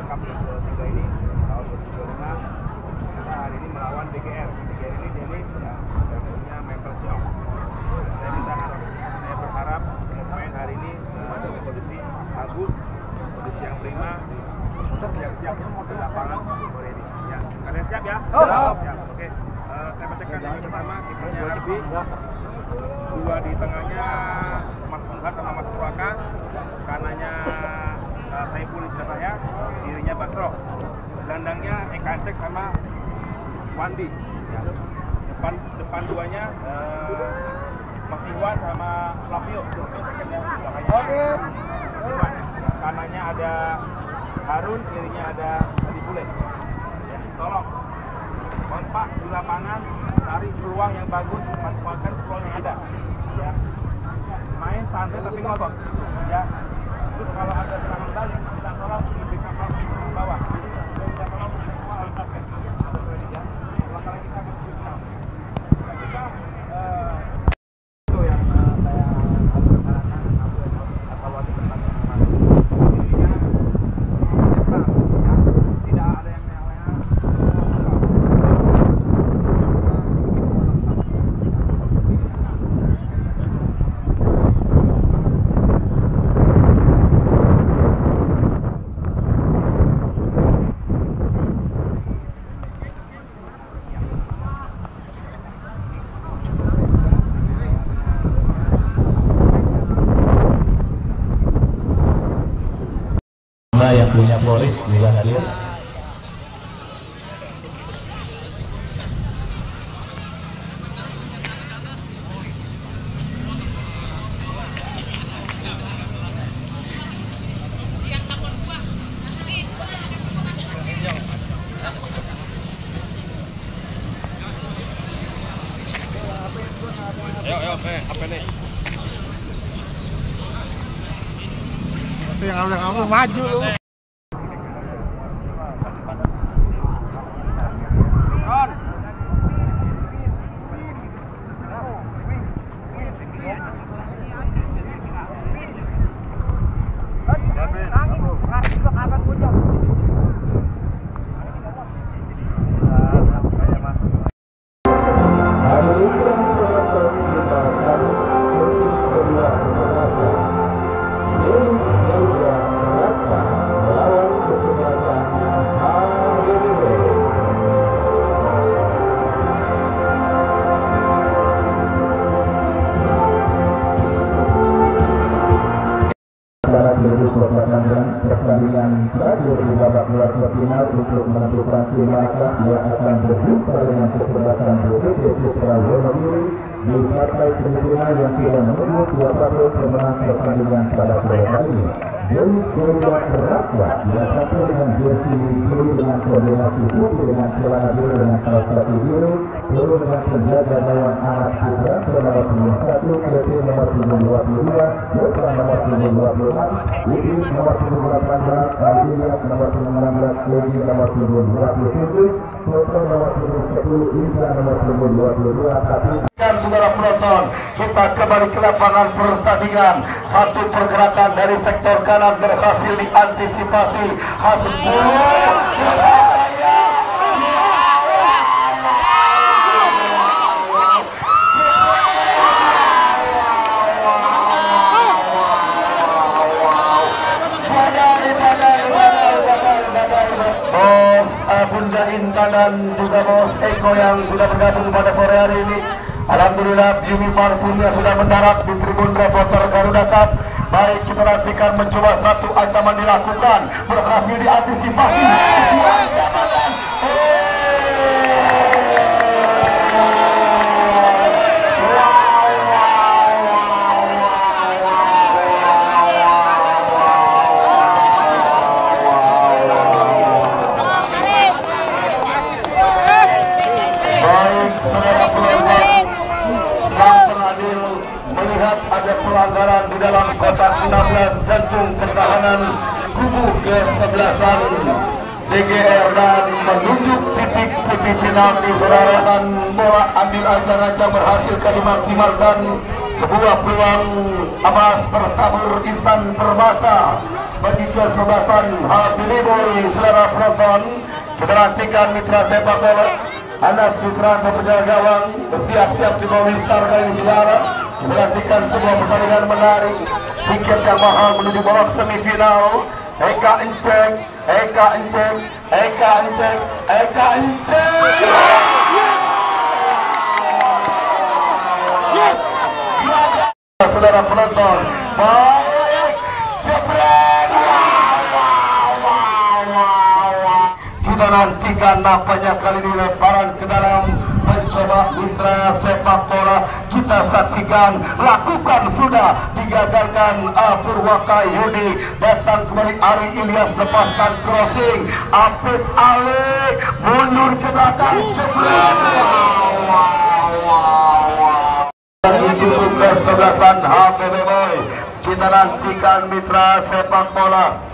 Cup yang ketiga ini tahun 2025 kita hari ini melawan DGR. DGR ini Dennis yang punya mental shock. Saya berharap semua pemain hari ini dalam kondisi bagus, kondisi yang prima, kita siap-siap di lapangan sore ini. Ya, kalian siap ya? Ya, oke. Saya bacakan yang pertama, kipernya Arbi, dua di tengahnya Mas Muhammad sama Mas Purwaka, kanannya Saiful Islamaya, kirinya Basro, gelandangnya Eka Cek sama Wandi, ya. depan duanya Mas Iwan sama Flavio, oke. Kanannya ada Harun, kirinya ada Adi Bule. Ya, tolong kompak di lapangan, cari peluang yang bagus, manfaatkan peluang yang ada. Ya, main santai tapi ngotot. Ya, terus kalau ada serangan balik, kita tolong lebih kapal ke bawah. Kita tolong semua harus basket. Ya, belakang kita masih final. Kita itu yang saya rencanakan atau waktu tentang intinya tidak ada yang lewat. Yang punya Boris juga hadir. Ayo, apa nih? Itu yang kamu maju lu. Pertandingan terakhir di babak kuarter final untuk menentukan tim mereka yang akan berjumpa dengan kesebelasan BPD Putra Wonogiri di partai semifinal yang sudah menunggu siapapun pemenang pertandingan pada sore hari ini. Dennis Garuda Raswa yang tampil dengan jersey biru dengan kombinasi putih dengan celana biru dengan kaos kaki biru, turun dengan penjaga gawang Anas Putra nomor 21, KP nomor 22, Jepang nomor 26, Idris nomor 18, Ilyas nomor 16, Edi nomor 27, Toto nomor 10, Indra nomor 22. Tapi dan saudara penonton, kita kembali ke lapangan pertandingan. Satu pergerakan dari sektor kanan berhasil diantisipasi Hasbullah. Bos Bunda Intan dan juga Bos Eko yang sudah bergabung pada sore hari ini. Alhamdulillah Yumi Parfumnya sudah mendarat di tribun reporter Garuda Cup. Baik, kita nantikan mencoba satu ancaman dilakukan, berhasil diantisipasi. Ada pelanggaran di dalam kotak 16 jantung pertahanan kubu kesebelasan DGR dan menunjuk titik putih final di serangan bola ambil ancang-ancang berhasil dimaksimalkan sebuah peluang Abbas bertabur Intan Permata bagi kesebelasan Habibie Boy. Saudara penonton, kita nantikan mitra sepak bola Anas Fitrianto penjaga gawang bersiap-siap di bawah Star kali ini saudara. Kita nantikan sebuah pertandingan menarik, tiket yang mahal menuju babak semifinal. Eka Encek, Eka Encek, Eka Encek, Eka Encek. Yes. Saudara penonton, baik, jebret. Kita nantikan nampaknya kali ini lemparan ke dalam mencoba mitra sepak bola. Kita saksikan, lakukan sudah, digagalkan Purwaka Yudi. Datang kembali Ari Ilyas, lepaskan crossing. Apit Ali mundur ke belakang, jebret. Itu kesebelasan Habibie Boy. Kita nantikan mitra sepak bola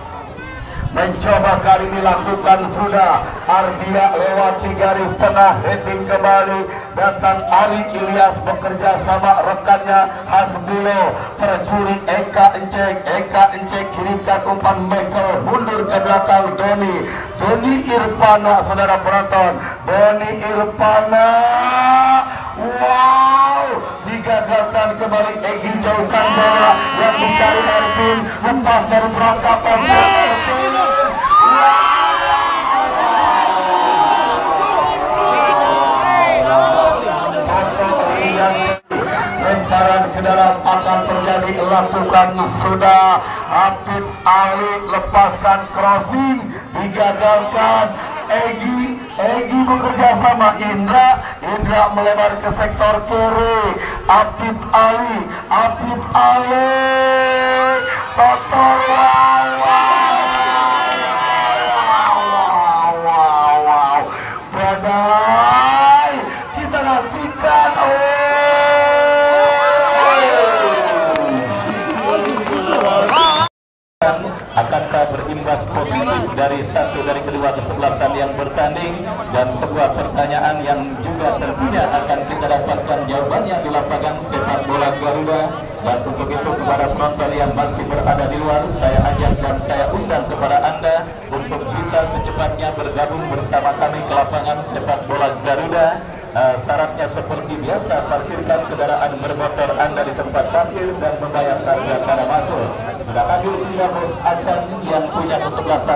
mencoba kali ini lakukan sudah. Arbia lewati garis tengah, heading kembali. Datang Ari Ilyas bekerja sama rekannya Hasbulo, tercuri Eka Encek, Eka Encek kirimkan umpan Michael, mundur ke belakang Doni Irfana. Saudara penonton, Doni Irfana, wow, digagalkan kembali. Egi jauhkan bola yang dicari Ervin, lepas dari perangkap Ervin. Lemparan ke dalam akan terjadi, lakukan sudah. Apit Ali lepaskan crossing, digagalkan. Egi bekerja sama Indra melebar ke sektor kiri. Apit Ali, total. Badai, kita nantikan. Akankah berimbas positif dari satu dari kedua kesebelasan yang bertanding, dan sebuah pertanyaan yang juga tentunya akan kita dapatkan jawabannya di lapangan sepak bola Garuda. Dan untuk itu kepada penonton yang masih berada di luar, saya ajak dan saya undang kepada Anda untuk bisa secepatnya bergabung bersama kami ke lapangan sepak bola Garuda. Syaratnya seperti biasa, parkirkan kendaraan bermotor Anda di tempat parkir dan membayar harga tanda masuk. Sudah hadir 3 bos akan yang punya kesebelasan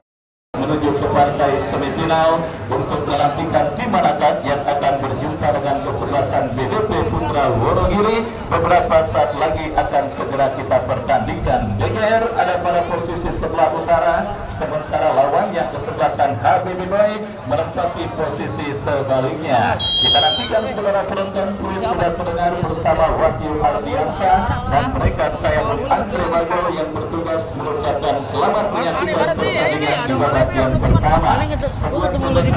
menuju ke partai semifinal untuk menantikan tim manakah yang akan berjumpa dengan kesebelasan BDP Putra Wonogiri. Beberapa saat lagi akan segera kita pertandingkan. DGR ada pada posisi sebelah utara, sementara lawan yang kesebelasan Habibie Boy menempati posisi sebaliknya. Kita nantikan saudara penonton, kuis sudah mendengar bersama Wahyu Ardiansa dan mereka saya pun Andre Bagol yang bertugas mengucapkan selamat menyaksikan pertandingan di babak yang pertama. Sebuah tembakan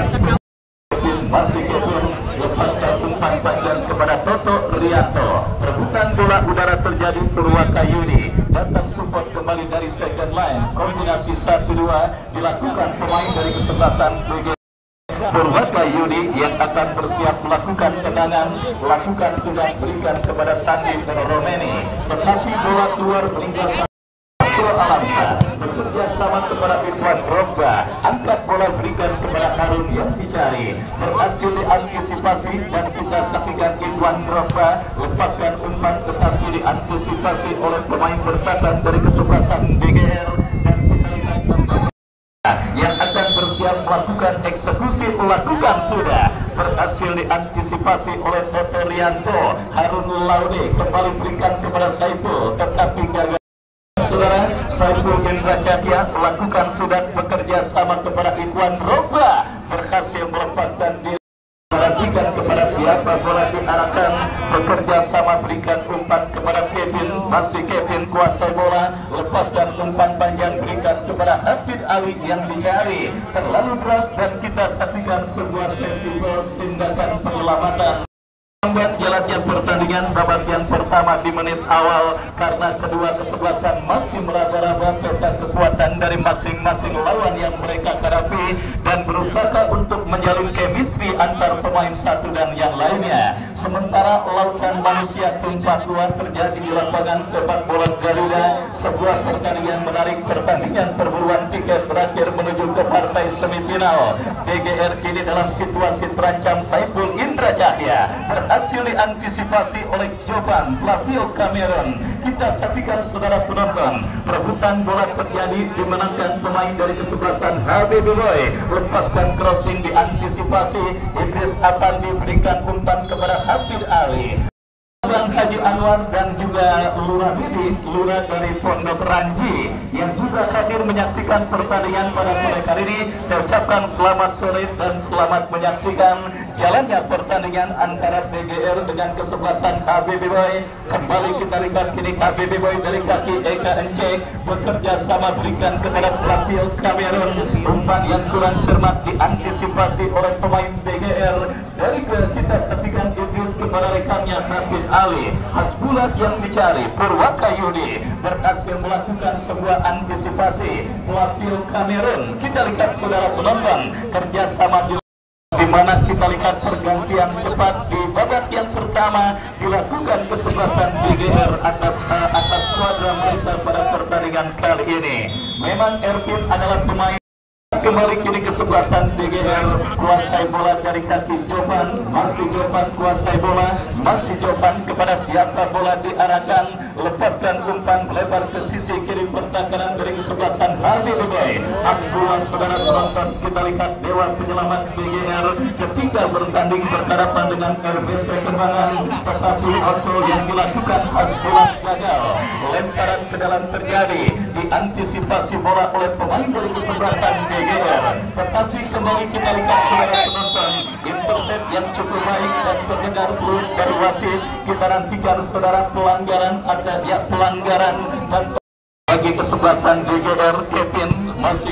masih Kevin lepaskan umpan panjang kepada Toto Rianto. Perebutan bola udara terjadi. Purwaka Yudi datang support kembali dari second line. Kombinasi 1-2 dilakukan pemain dari kesebelasan Purwaka Yudi yang akan bersiap melakukan tendangan. Lakukan sudah, berikan kepada Sandi Romeni, tetapi bola keluar meninggalkan Alamsa. Bekerja sama kepada Irfan Drogba, angkat bola berikan kepada Harun yang dicari, berhasil diantisipasi dan kita saksikan Irfan Drogba lepaskan umpan tetapi diantisipasi oleh pemain bertahan dari kesebelasan DGR, dan kita lihat yang akan bersiap melakukan eksekusi. Melakukan sudah, berhasil diantisipasi oleh Toto Rianto. Harun Laude kembali berikan kepada Saiful tetapi gagal. Saudara, Saiful Gendra Jatya melakukan sudah, bekerja sama kepada Irfan Drogba, berhasil melepaskan diri. Perhatikan kepada siapa bola diarahkan, bekerja sama berikan umpan kepada Kevin, masih Kevin kuasai bola, lepaskan umpan panjang berikan kepada Hafid Ali yang dicari, terlalu keras dan kita saksikan sebuah safety ball, tindakan penyelamatan. Jalannya pertandingan babak yang pertama di menit awal karena kedua kesebelasan masih meraba-raba peta kekuatan dari masing-masing lawan yang mereka hadapi dan berusaha untuk menjalin chemistry antar pemain satu dan yang lainnya. Sementara lautan manusia tumpah ruah terjadi di lapangan sepak bola Garuda, sebuah pertandingan menarik. Pertandingan perburuan tiket berakhir menuju ke partai semifinal. DGR kini dalam situasi terancam. Saiful Indra Cahya berhasil diantisipasi oleh Jovan Flavio Cameron. Kita saksikan saudara penonton, perebutan bola terjadi dimenangkan pemain dari kesebelasan HBB Boy. Lepaskan crossing diantisipasi, Idris akan diberikan umpan kepada Hafid Ali. Bang Haji Anwar dan juga Lurah Bibi, Lurah dari Pondok Ranji yang juga hadir menyaksikan pertandingan pada sore kali ini. Saya ucapkan selamat sore dan selamat menyaksikan jalannya pertandingan antara DGR dengan kesebelasan HBB Boy. Kembali kita lihat kini HBB Boy dari kaki Eka Encek bekerja sama berikan kepada Flavio Cameron. Umpan yang kurang cermat diantisipasi oleh pemain DGR. Dari kita saksikan Idris kepada rekannya Hafid Ali. Hasbulat yang dicari Purwaka Yudi berhasil melakukan sebuah antisipasi Flavio Cameron. Kita lihat saudara penonton kerjasama di mana kita lihat pergantian cepat di babak yang pertama dilakukan kesebelasan DGR atas kuadra mereka pada pertandingan kali ini. Memang Ervin adalah pemain. Kembali kini kesebelasan DGR, kuasai bola dari kaki Jovan, masih Jovan kuasai bola, masih Jovan kepada siapa bola diarahkan, lepaskan umpan lebar ke sisi kiri pertahanan dari kesebelasan HBB Boy. Asbula saudara penonton, kita lihat dewa penyelamat DGR ketika bertanding berhadapan dengan RBC Kembangan, tetapi auto yang dilakukan Asbula gagal. Lemparan ke dalam terjadi, diantisipasi bola oleh pemain dari kesebelasan DGR. Tetapi kembali kita lihat saudara penonton, intercept yang cukup baik dan terdengar peluit dari wasit. Kita nantikan saudara pelanggaran, ada ya pelanggaran dan bagi kesebelasan DGR.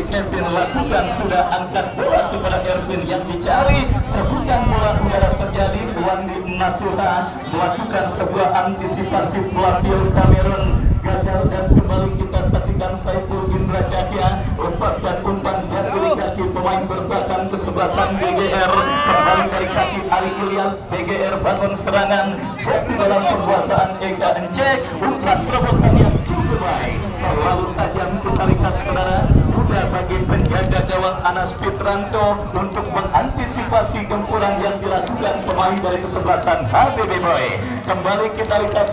Kevin lakukan sudah angkat bola kepada Ervin yang dicari, bukan bola udara terjadi. Wandi Nasuha melakukan sebuah antisipasi Flavio Cameron gagal dan kembali kita saksikan Saiful Indra Cahya lepaskan umpan jari kaki pemain bertahan kesebelasan DGR. Kembali dari kaki Ali Ilyas, DGR bangun serangan jatuh dalam penguasaan Eka Encek. Umpan terobosan yang cukup baik, terlalu tajam. Kita lihat saudara, mudah bagi penjaga gawang Anas Fitranto untuk mengantisipasi gempuran yang dilakukan pemain dari kesebelasan HBB Boy. Kembali kita lihat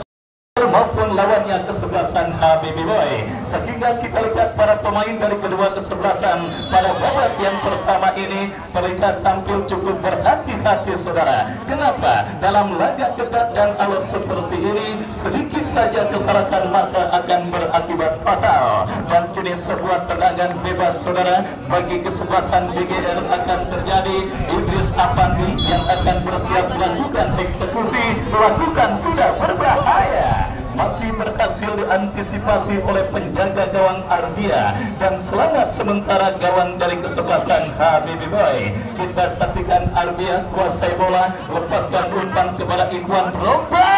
maupun lawannya kesebelasan HBB Boy, sehingga kita lihat para pemain dari kedua kesebelasan pada babak yang pertama ini mereka tampil cukup berhati-hati saudara. Kenapa? Dalam laga ketat dan alot seperti ini sedikit saja kesalahan maka akan berakibat fatal. Dan kini sebuah tendangan bebas saudara bagi kesebelasan DGR akan terjadi. Idris Apandi yang akan bersiap melakukan eksekusi, melakukan sudah berbahaya, masih berhasil diantisipasi oleh penjaga gawang Arbia dan selamat sementara gawang dari kesebelasan HBB Boy. Kita saksikan Arbia kuasai bola, lepaskan umpan kepada Ikhwan Roba.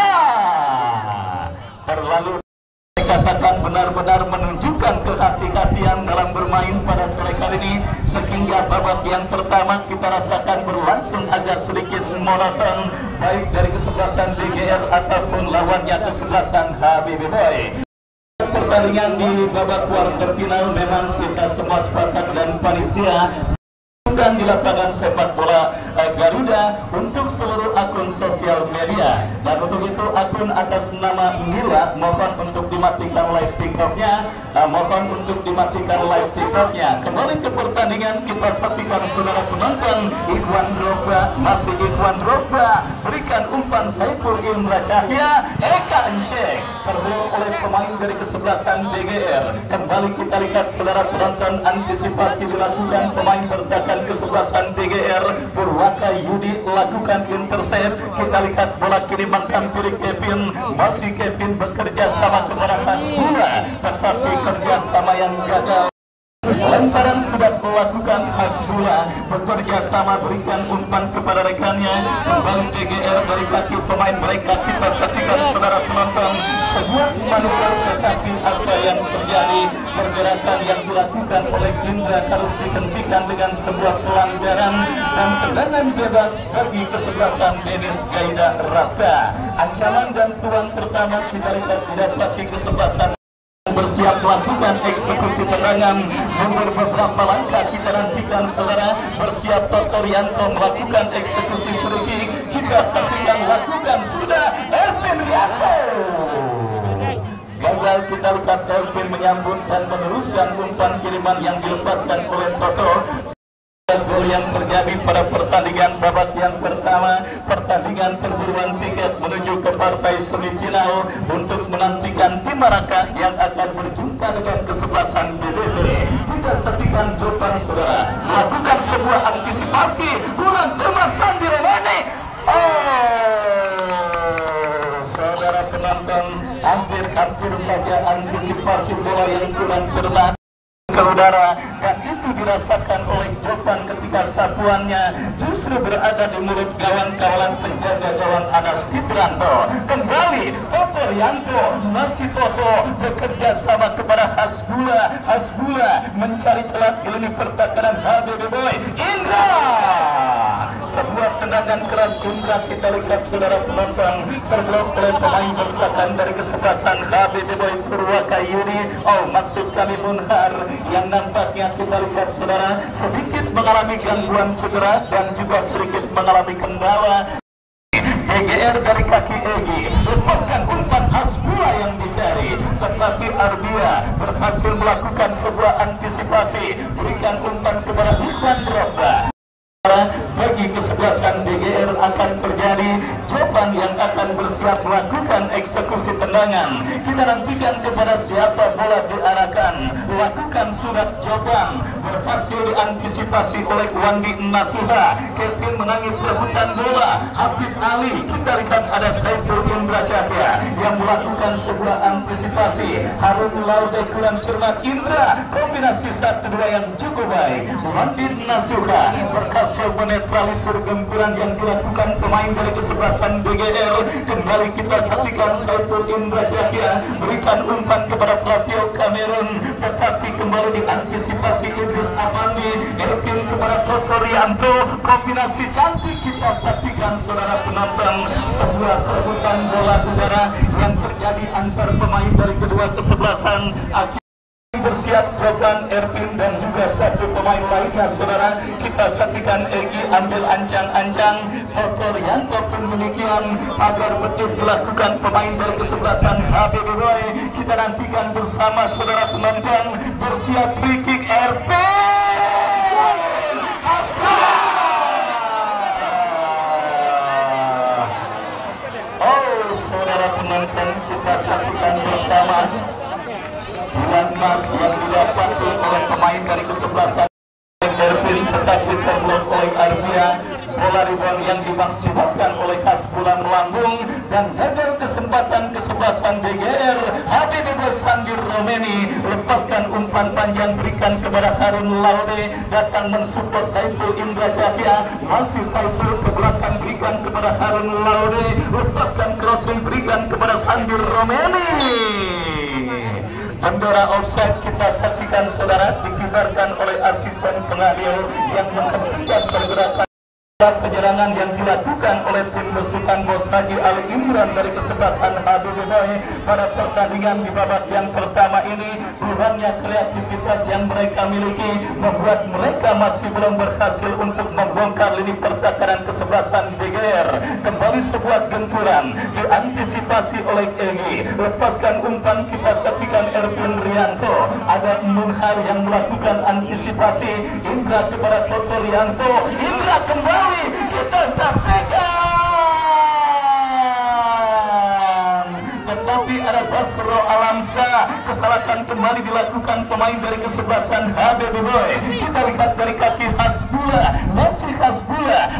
Terlalu dikatakan benar-benar menunjukkan kehati-hatian dalam bermain pada sore kali ini, sehingga babak yang pertama kita rasakan berlangsung agak sedikit monoton baik dari kesebelasan DGR ataupun lawannya kesebelasan HBB Boy. Pertandingan di babak kuarter final memang kita semua sepakat dan panitia dan di lapangan sepak bola Garuda untuk seluruh akun sosial media, dan untuk itu akun atas nama Mila mohon untuk dimatikan live TikToknya, Kembali ke pertandingan kita saksikan saudara penonton, Ikhwan Drogba, masih Ikhwan Drogba berikan umpan Saiful Indra Cahya, Eka Encek tergolong oleh pemain dari kesebelasan DGR. Kembali kita lihat saudara penonton, antisipasi dilakukan pemain bertahan kesebelasan DGR. Purwaka Yudi lakukan intercept. Kita lihat bola kiri menghampiri Kevin, masih Kevin bekerja sama kepada Hasbula, tetapi kerjasama yang gagal. Lemparan sudah melakukan hasbula, bekerja sama berikan umpan kepada rekannya. Kembali DGR dari kaki pemain mereka, kita saksikan saudara penonton sebuah manuver, tetapi apa yang terjadi, pergerakan yang dilakukan oleh Indra harus dihentikan dengan sebuah pelanggaran dan tendangan bebas bagi kesebelasan Dennis Gaida Raska. Ancaman dan peluang pertama kita lihat didapati kesebelasan bersiap melakukan eksekusi tendangan. Mundur beberapa langkah kita nantikan saudara, bersiap Toto Rianto melakukan eksekusi free kick. Kita saksikan lakukan sudah Erwin Rianto. Gagal kita lihat Erwin menyambut dan meneruskan umpan kiriman yang dilepaskan oleh Toto. Gol yang terjadi pada pertandingan babak yang pertama, pertandingan perburuan tiket menuju ke partai semifinal untuk menantikan tim Maraka yang akan berjumpa dengan kesebelasan BDB. Kita saksikan jawaban saudara, melakukan sebuah antisipasi, kurang cermat Sandi Romani. Saudara penonton, hampir saja antisipasi bola yang kurang cermat ke udara, dan itu dirasakan oleh Jopan ketika sapuannya justru berada di mulut gawang kawalan penjaga gawang Anas Fitranto. Kembali Toto Rianto, masih Toto bekerja sama kepada Hasbula mencari celah di lini pertahanan HBB Boy. Indra, sebuah tendangan keras Indra kita lihat saudara penonton, terblok oleh pemain bertahan dari kesebelasan HBB Boy Purwakayudi. Maksud kami Munhar, yang nampaknya kita lihat saudara sedikit mengalami gangguan cedera dan juga sedikit mengalami kendala. DGR dari kaki Egi lepaskan umpan Hasbula yang dicari, tetapi Arbia berhasil melakukan sebuah antisipasi, berikan umpan kepada Ikhwan Drogba. Bagi kesebelasan DGR akan terjadi Jopan yang akan bersiap melakukan eksekusi tendangan. Kita nantikan kepada siapa bola diarahkan. Lakukan surat Jopan, berhasil diantisipasi oleh Wandi Nasuha. Kevin menangis perebutan bola. Habib Ali, kita lihat ada Saiful Indra Cahya yang melakukan sebuah antisipasi. Harun Laude kurang cermat. Indra, kombinasi 1-2 yang cukup baik. Wandi Nasuha berhasil menetralisir gempuran yang dilakukan pemain dari kesebelasan DGR. Kembali kita saksikan Saiful Indra Cahya berikan umpan kepada Platio Kamerun, tetapi kembali diantisipasi Idris Apandi. Erwin kepada Toto Rianto, kombinasi cantik kita saksikan saudara penonton, sebuah perebutan bola udara yang terjadi antar pemain dari kedua kesebelasan. Bersiap Jopan, Erwin dan juga satu pemain lainnya saudara. Kita saksikan Egi ambil ancang-ancang, Toto Rianto pun demikian, agar betul dilakukan pemain dari kesebelasan HBB Boy. Kita nantikan bersama saudara penonton, bersiap free kick Erwin Hasbula. Saudara penonton, kita saksikan bersama Mas yang didapati oleh pemain dari kesebelasan Erwin, tetapi terblok oleh Arbia. Bola rebound yang dimaksimalkan oleh Hasbula melambung dan gagal kesempatan kesebelasan DGR. HBB Sandir Romeni lepaskan umpan panjang, berikan kepada Harun Laude, datang mensupport Saiful Indra Cahya. Masih Saiful ke belakang, berikan kepada Harun Laude, lepaskan crossing, berikan kepada Sandir Romeni. Bendera offside kita saksikan saudara dikibarkan oleh asisten pengadil yang menghentikan pergerakan penyerangan yang dilakukan oleh tim besutan Bos Haji Ali Imran dari kesebelasan HBB Boy pada pertandingan di babak yang pertama ini. Kurangnya kreativitas yang mereka miliki membuat mereka masih belum berhasil untuk membongkar lini pertahanan kesebelasan DGR. Kembali sebuah gempuran diantisipasi oleh Egi, lepaskan umpan kita saksikan Erwin Rianto, ada Munhar yang melakukan antisipasi. Indra kepada Toto Rianto, Indra kembali kita saksikan, tetapi ada Basro Alamsa. Kesalahan kembali dilakukan pemain dari kesebelasan HBB Boy. Kita lihat dari kaki Hasbula, masih Hasbula,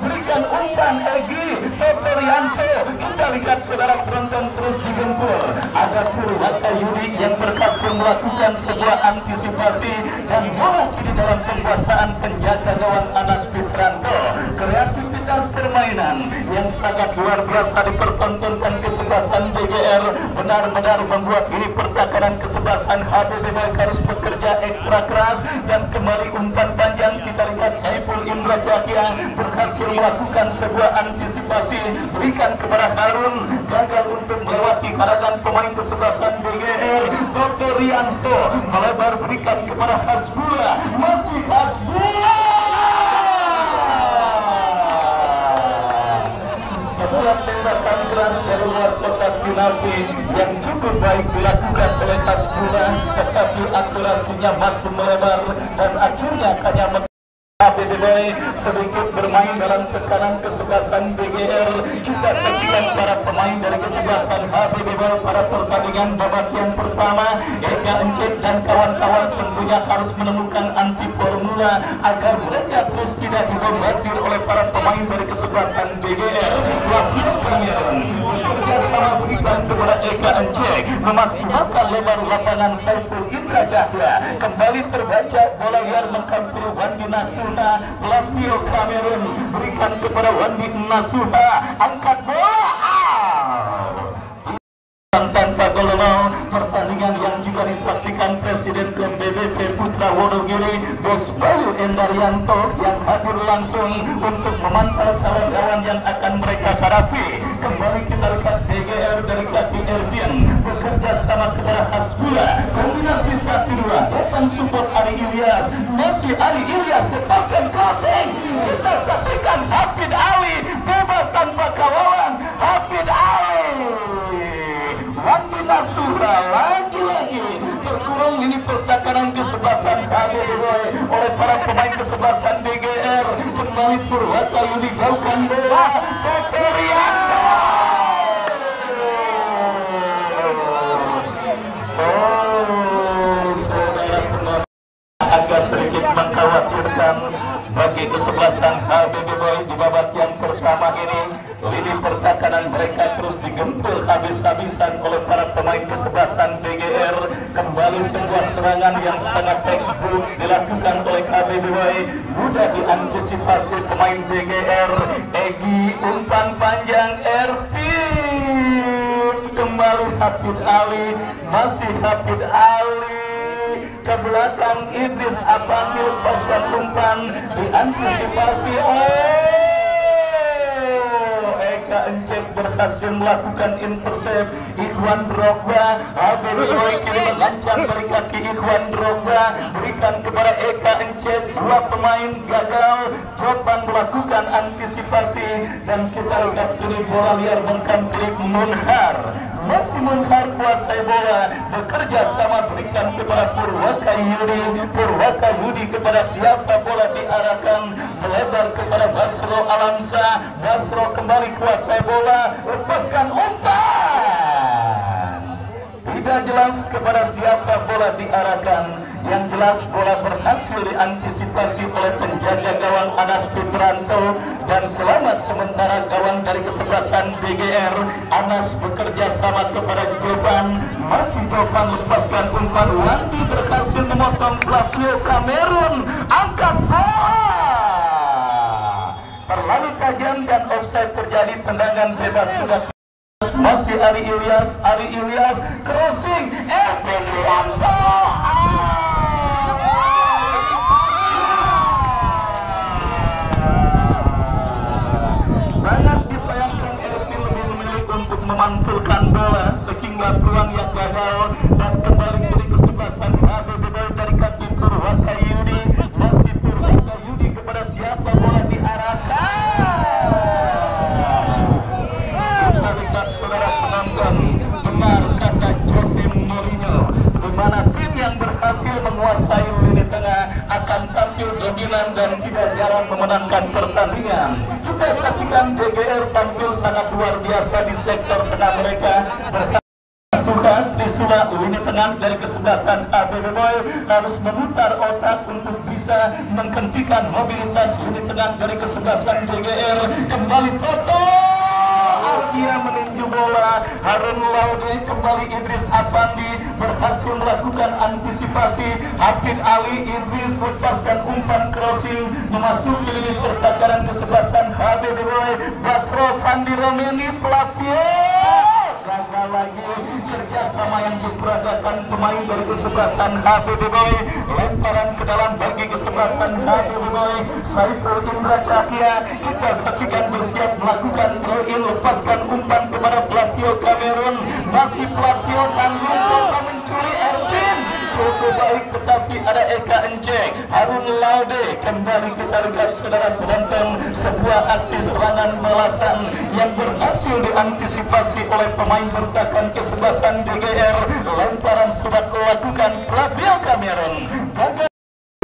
berikan umpan Egi, Toto Rianto. Kita lihat saudara penonton terus digempur, ada kepada Purwaka Yudi yang berhasil melakukan sebuah antisipasi dan bola kini dalam penguasaan penjaga gawang Anas Fitranto. Kreativitas permainan yang sangat luar biasa dipertontonkan kesebelasan BGR benar-benar membuat ini pertakaran kesebelasan HBB harus bekerja ekstra keras. Dan kembali umpan panjang kita lihat Saiful Indra Jatya berhasil melakukan sebuah antisipasi, berikan kepada Harun, gagal untuk melewati karangan pemain kesebelasan BGR. Toto Rianto melebar berikan kepada Hasbullah, masih Hasbullah. Sebuah tembakan keras dari luar kotak penalti yang cukup baik dilakukan oleh Hasbullah, tetapi akurasinya masih melebar dan akhirnya hanya HBB sedikit bermain dalam tekanan kesebelasan BGR. Kita saksikan para pemain dari kesebelasan HBB pada pertandingan babak yang pertama. Eka Encik dan kawan-kawan tentunya harus menemukan anti formula agar mereka terus tidak dibombardir oleh para pemain dari kesebelasan BGR. Wakil Kameron bekerja sama berikan kepada Eka Encik memaksimalkan lebar lapangan Saiful Indra Jatya. Kembali terbaca bola liar mengkampur Wandi Nasuha. Wakil Kameron berikan kepada Wandi Nasuha, angkat bola tanpa gol. Pertandingan yang juga disaksikan Presiden PBB Putra Wonogiri Bos Bayu Endarianto yang hadir langsung untuk memantau calon lawan yang akan mereka hadapi. Kembali kita lihat BGR dari kaki Erdian bekerja sama kepada Hasbullah, kombinasi 1-2 depan support Ari Ilyas, masih Ari Ilyas lepaskan crossing. Kita saksikan Hafid Ali bebas tanpa kawalan. Hafid Ali, Wandi Nasuha lagi-lagi terkurung ini pertakaran kesebelasan HBB oleh para pemain kesebelasan BGR. Kembali Purwaka Yudi gaungkan bola Toto Rianto. Saudara penonton agak sedikit mengkhawatirkan bagi kesebelasan HBB di babak yang pertama ini. Lini pertakaran mereka terus digempur habis-habisan oleh para pemain kesebelasan BGR. Kembali sebuah serangan yang sangat textbook dilakukan oleh HBB, mudah diantisipasi pemain BGR. Egi umpan panjang Ervin, kembali Hafid Ali, masih Hafid Ali ke belakang Idris Abangil pasca umpan diantisipasi. Eka Encik berhasil melakukan intercept Ikhwan Drogba. HBB kini mengancam dari kaki Ikhwan Drogba, berikan kepada Eka Encik. Dua pemain gagal, Jopan melakukan antisipasi dan kita lihat ini bola liar mengkamplik Munhar. Masih Munhar kuasai bola, bekerja sama berikan kepada Purwaka Yudi. Purwaka Yudi kepada siapa bola diarahkan, melebar kepada Basro Alamsa. Basro kembali kuasai bola, lepaskan umpan. Tidak jelas kepada siapa bola diarahkan. Yang jelas bola berhasil diantisipasi oleh penjaga gawang Anas Fitranto dan selamat sementara gawang dari kesebelasan BGR. Anas bekerja sama kepada Jopan, masih Jopan lepaskan umpan. Wandi berhasil memotong Wakil Kamerun, angkat bola. Terlalu tajam dan offside terjadi, tendangan bebas sudah. Masih Ari Ilyas crossing Ervin Rianto. Sangat disayangkan Ervin lebih memilih untuk memantulkan bola sehingga peluang yang gagal dan kembali dari kesebelasan HBB dari kaki Purwaka Yudi. Masih Purwaka Yudi kepada siapa bola diarahkan. Saudara penonton, benar kata Jose Mourinho, di mana tim yang berhasil menguasai lini tengah akan tampil dominan dan tidak jarang memenangkan pertandingan. Kita saksikan BGR tampil sangat luar biasa di sektor tengah mereka. Trisula lini tengah dari kesebelasan HBB harus memutar otak untuk bisa menghentikan mobilitas lini tengah dari kesebelasan BGR. Kembali Toto Dia meninju bola. Harun Laude kembali Idris Apandi berhasil melakukan antisipasi. Hafid Ali Idris lepaskan umpan crossing memasuki lini pertahanan kesebelasan HBD Boy. Basro Sandi Romeni pelatih gagal lagi. Kerjasama yang diperagakan pemain dari kesebelasan HBD Boy. Lemparan ke dalam bagi kesebelasan HBD Boy. Saiful Indra Cahya kita saksikan bersiap melakukan throw in, lepaskan umpan kepada Platio Kamerun. Masih Platio dan Lumpur mencuri Ervin. Cukup baik tetapi ada Eka Encek. Harun Laude kembali kita lihat saudara penonton, sebuah aksi serangan balasan yang berhasil diantisipasi oleh pemain bertahan kesebelasan DGR. Lemparan sudah dilakukan Platio Kamerun.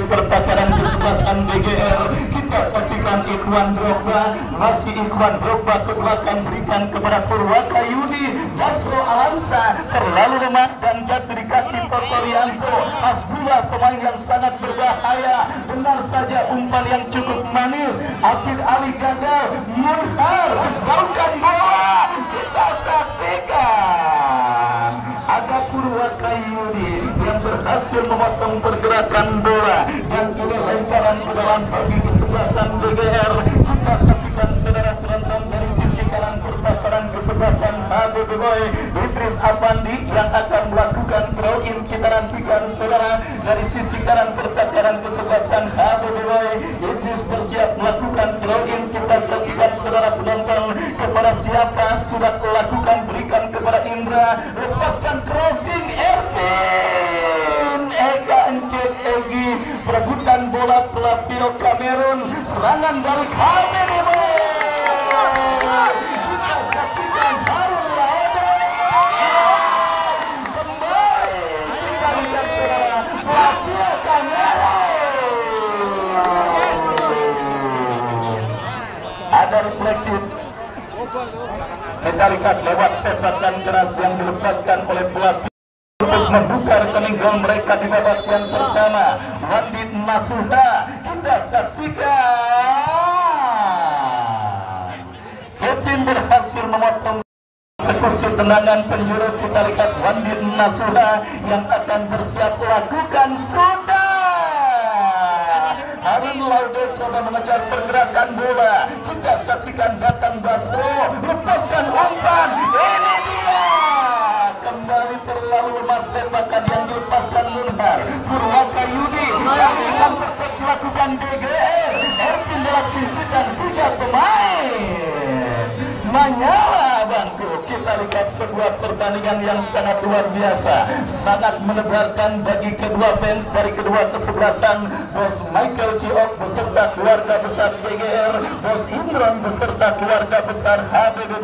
Pertahanan kesebelasan DGR kita saksikan Ikhwan Drogba. Masih Ikhwan Drogba ke belakang berikan kepada Purwaka Yudi. Basro Alamsa terlalu lemah dan jatuh di kaki Toto Rianto. Hasbullah pemain yang sangat berbahaya. Benar saja umpan yang cukup manis. Hafid Ali gagal. Munhar melakukan bola. Kita saksikan ada Purwaka Yudi yang berhasil memotong pergerakan bola dan ini lemparan ke dalam bagi kesebelasan DGR. Kita saksikan saudara penonton dari sisi kanan pertahanan kesebelasan HBD Boy. Idris Apandi yang akan melakukan throw in. Kita nantikan saudara dari sisi kanan pertahanan kesebelasan HBD Boy. Idris bersiap melakukan throw in. Kita saksikan saudara penonton kepada siapa sudah melakukan, berikan kepada Indra, lepaskan crossing Ervin. Eka Encik Egi perebutan bola Platio Kamerun. Serangan dari HBD Boy. Kita saksikan Harun Laude kembali. Kita lihat saudara Platio Kamerun. Ada reflektif. Kita lihat lewat sepakan keras yang dilepaskan oleh pelatih untuk membuka rekening gol mereka di babak yang pertama. Wandi Nasuha kita saksikan. Kevin berhasil memotong eksekusi tendangan penjuru. Kita lihat Wandi Nasuha yang akan bersiap lakukan sudah. Harun Laude coba mengejar pergerakan bola. Kita saksikan datang Basro, lepaskan umpan. Ini dia. Kembali terlalu lemah sepakan yang dilepaskan Munhar. Purwaka Yudi yang melakukan DGR. Ervin dilatih dan 3 pemain menyala bangku. Kita lihat sebuah pertandingan yang sangat luar biasa, sangat menebarkan bagi kedua fans dari kedua kesebelasan. Bos Michael Ciok beserta keluarga besar DGR, Bos Indron beserta keluarga besar HBD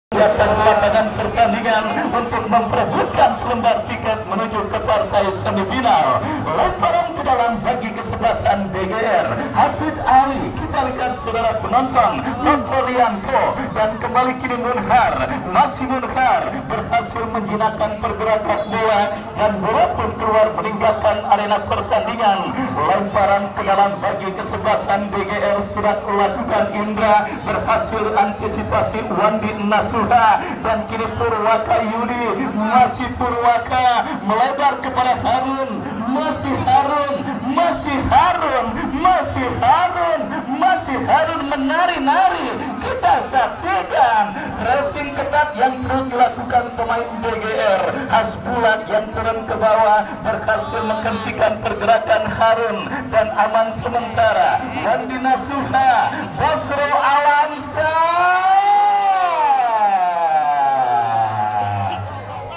di atas lapangan pertandingan untuk memperebutkan selembar tiket menuju ke partai semifinal. Lemparan ke dalam bagi kesebelasan DGR. Hafid Ali, kita lihat saudara penonton, Toto Rianto dan kembali kini Munhar. Masih Munhar berhasil menjinakkan pergerakan bola dan bola pun keluar meninggalkan arena pertandingan. Lemparan ke dalam bagi kesebelasan DGR sudah dilakukan Indra, berhasil antisipasi Wandi Nasuha dan kini Purwaka Yudi. Masih Purwaka melebar kepada Harun. Masih Harun, masih Harun, masih Harun, masih Harun menari-nari. Kita saksikan pressing ketat yang terus dilakukan pemain DGR. Hasbulat yang turun ke bawah berhasil menghentikan pergerakan Harun dan aman sementara. Wandi Nasuha, Basro Alamsa,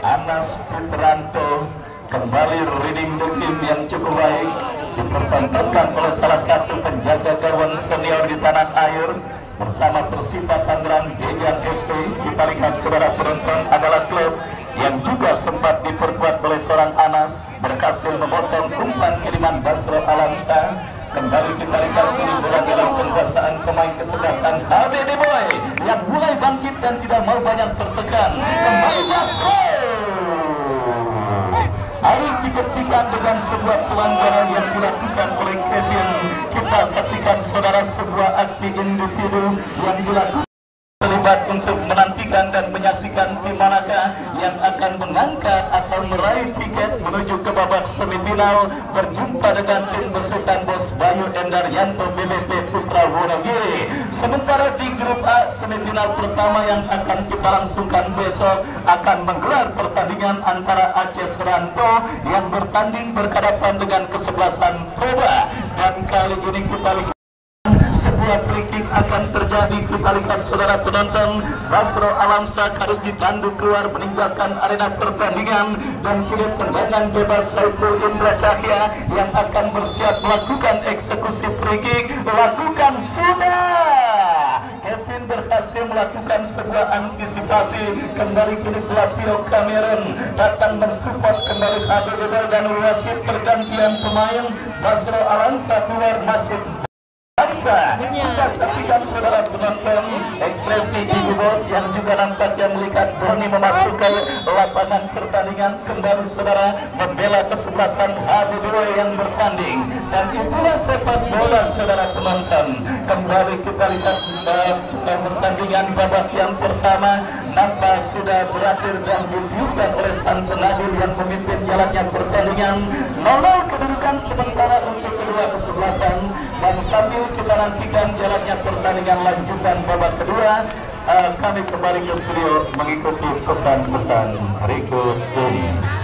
Anas Putranto kembali reading the game yang cukup baik dipertontonkan oleh salah satu penjaga gawang senior di tanah air bersama Persipa Tangerang Dejan FC. Kita lihat saudara penonton adalah klub yang juga sempat diperkuat oleh seorang Anas, berhasil memotong umpan kiriman Basro Alamsa. Kembali kita lihat ini bola dalam penguasaan pemain kesebelasan HBD Boy yang mulai bangkit dan tidak mau banyak tertekan. Kembali Basro harus diketikan dengan sebuah pelanggaran yang dilakukan oleh Kevin. Kita saksikan saudara sebuah aksi individu yang dilakukan beristirahat untuk menantikan dan menyaksikan tim manakah yang akan mengangkat atau meraih tiket menuju ke babak semifinal berjumpa dengan tim besutan Bos Bayu Endaryanto BBP Putra Wonogiri. Sementara di grup A semifinal pertama yang akan kita langsungkan besok akan menggelar pertandingan antara Aceh Seranto yang bertanding berhadapan dengan kesebelasan Toba, dan kali ini kita lihat sebuah free kick akan terjadi. Kita lihat saudara penonton, Basro Alamsa harus ditanduk keluar meninggalkan arena pertandingan, dan kini tendangan bebas Saiful Indra Cahya yang akan bersiap melakukan eksekusi free kick. Lakukan sudah. Kevin berhasil melakukan sebuah antisipasi. Kembali kini pelatih Cameron datang mensupport kembali ABD dan wasit pergantian pemain. Basro Alamsa keluar masuk. Kita saksikan saudara penonton ekspresi Ibu Bos yang juga nampaknya melihat Boni memasuki lapangan pertandingan kembali saudara membela kesebelasan ABD yang bertanding, dan itulah sepak bola saudara penonton. Kembali kita lihat pertandingan babak yang pertama nampak sudah berakhir dan ditiupkan oleh sang penagih yang memimpin jalannya pertandingan. 0-0 kedudukan sementara untuk kedua kesebelasan, dan sambil kita nantikan jalannya pertandingan lanjutan babak kedua, kami kembali ke studio mengikuti pesan-pesan berikut ini.